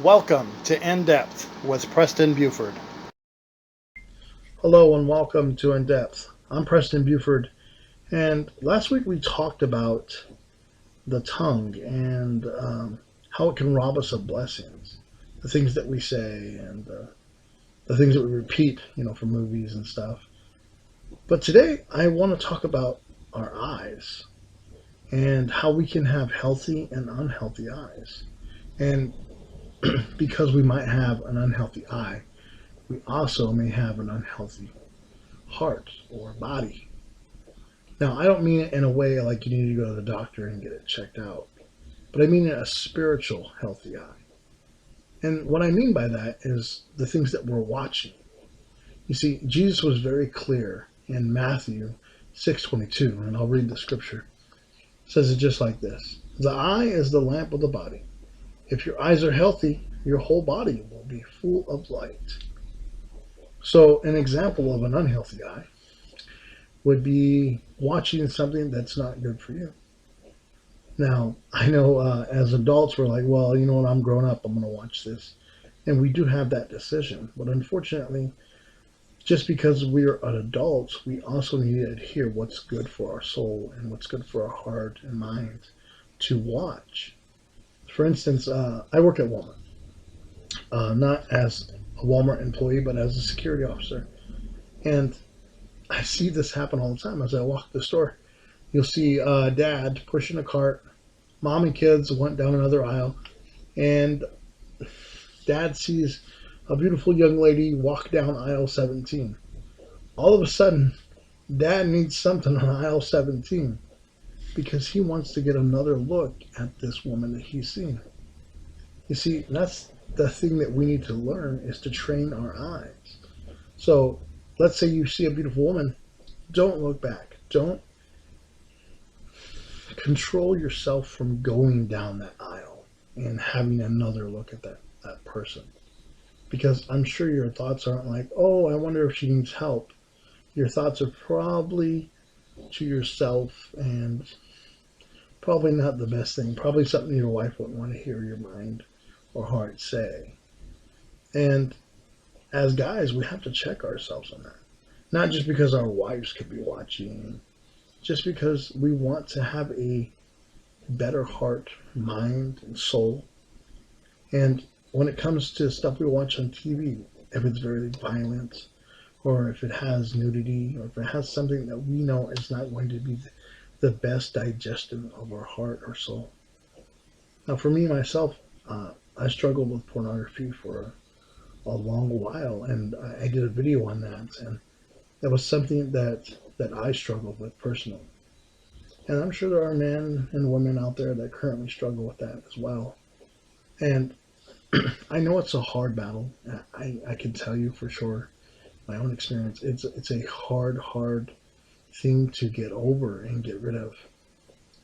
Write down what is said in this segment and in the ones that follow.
Welcome to In Depth with Preston Buford. Hello and welcome to In Depth. I'm Preston Buford, and last week we talked about the tongue and how it can rob us of blessings. The things that we say and the things that we repeat, from movies and stuff. But today I want to talk about our eyes and how we can have healthy and unhealthy eyes. And because we might have an unhealthy eye, we also may have an unhealthy heart or body. Now, I don't mean it in a way like you need to go to the doctor and get it checked out, but I mean a spiritual healthy eye. And what I mean by that is the things that we're watching. You see, Jesus was very clear in Matthew 6:22, and I'll read the scripture. It says it just like this: "The eye is the lamp of the body. If your eyes are healthy, your whole body will be full of light." So, an example of an unhealthy eye would be watching something that's not good for you. Now, I know as adults, we're like, well, you know what, I'm grown up, I'm going to watch this. And we do have that decision. But unfortunately, just because we're adults, we also need to adhere what's good for our soul and what's good for our heart and mind to watch. For instance, I work at Walmart, not as a Walmart employee, but as a security officer. And I see this happen all the time as I walk the store. You'll see dad pushing a cart, mom and kids went down another aisle, and dad sees a beautiful young lady walk down aisle 17. All of a sudden, dad needs something on aisle 17 because he wants to get another look at this woman that he's seen. You see, that's the thing that we need to learn, is to train our eyes. So let's say you see a beautiful woman, don't look back. Don't control yourself from going down that aisle and having another look at that person. Because I'm sure your thoughts aren't like, oh, I wonder if she needs help. Your thoughts are probably to yourself, and probably not the best thing. Probably something your wife wouldn't want to hear your mind or heart say. And as guys, we have to check ourselves on that. Not just because our wives could be watching, just because we want to have a better heart, mind, and soul. And when it comes to stuff we watch on TV, if it's very violent, or if it has nudity, or if it has something that we know is not going to be the best digestion of our heart or soul. Now, for me, myself, I struggled with pornography for a long while, and I did a video on that, and that was something that I struggled with personally. And I'm sure there are men and women out there that currently struggle with that as well. And I know it's a hard battle. I can tell you for sure, my own experience, it's a hard thing to get over and get rid of.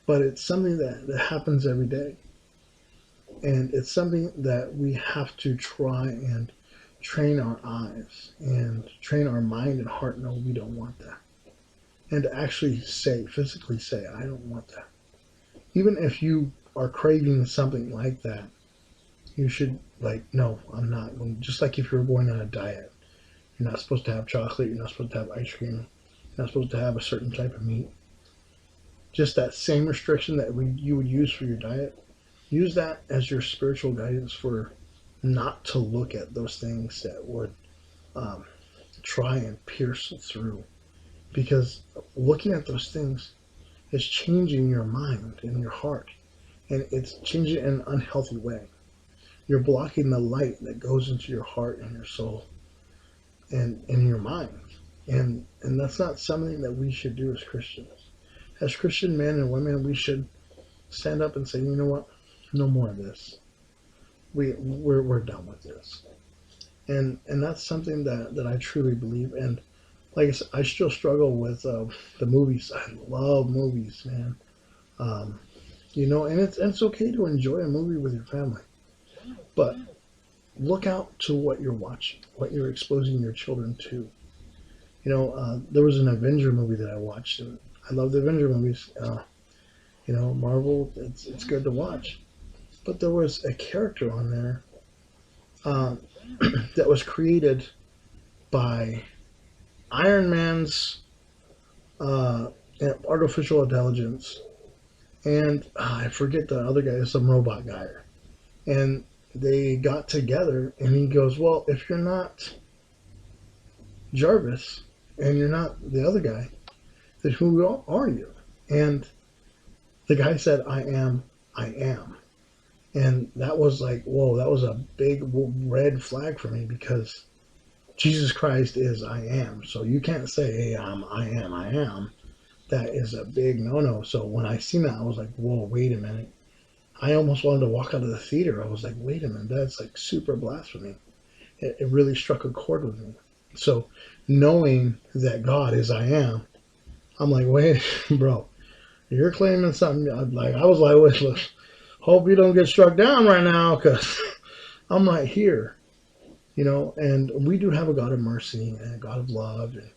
But it's something that happens every day. And it's something that we have to try and train our eyes and train our mind and heart. No, we don't want that. And to actually physically say, I don't want that. Even if you are craving something like that, you should, no, I'm not. Just like if you're going on a diet, you're not supposed to have chocolate, you're not supposed to have ice cream, you're not supposed to have a certain type of meat. Just that same restriction that you would use for your diet, use that as your spiritual guidance for not to look at those things that would try and pierce through. Because looking at those things is changing your mind and your heart, and it's changing it in an unhealthy way. You're blocking the light that goes into your heart and your soul and in your mind. And that's not something that we should do as Christians. As Christian men and women, we should stand up and say, you know what? No more of this. We're done with this. And that's something that I truly believe. And like I said, I still struggle with the movies. I love movies, man. And it's okay to enjoy a movie with your family. But look out to what you're watching, what you're exposing your children to. There was an Avenger movie that I watched, and I love the Avenger movies. Marvel, it's good to watch. But there was a character on there uh, that was created by Iron Man's uh, artificial intelligence, and I forget the other guy, some robot guy, and they got together, and he goes, "Well, if you're not Jarvis and you're not the other guy, then who are you?" And the guy said, "I am, I am." And that was like, whoa, that was a big red flag for me because Jesus Christ is I am. So you can't say, hey, I am, I am. That is a big no-no. So when I seen that, I was like, whoa, wait a minute. I almost wanted to walk out of the theater. I was like, wait a minute, that's like super blasphemy. It really struck a chord with me. So knowing that God is I am, I'm like, wait, bro, you're claiming something. I was like, wait, hope you don't get struck down right now because I'm right here, you know. And we do have a God of mercy and a God of love and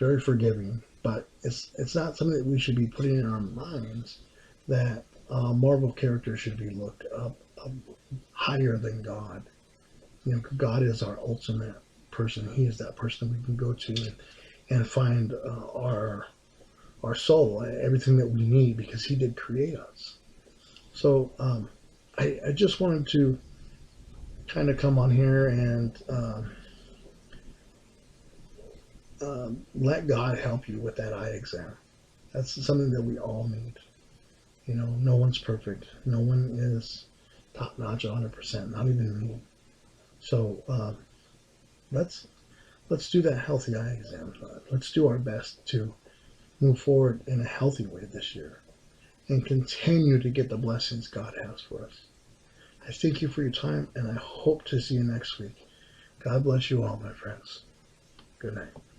very forgiving, but it's not something that we should be putting in our minds that Marvel characters should be looked up higher than God. You know, God is our ultimate person. He is that person we can go to and find our soul, everything that we need, because He did create us. So I just wanted to kind of come on here and let God help you with that eye exam. That's something that we all need. You know, no one's perfect. No one is top notch 100%. Not even me. So let's do that healthy eye exam. Let's do our best to move forward in a healthy way this year and continue to get the blessings God has for us. I thank you for your time, and I hope to see you next week. God bless you all, my friends. Good night.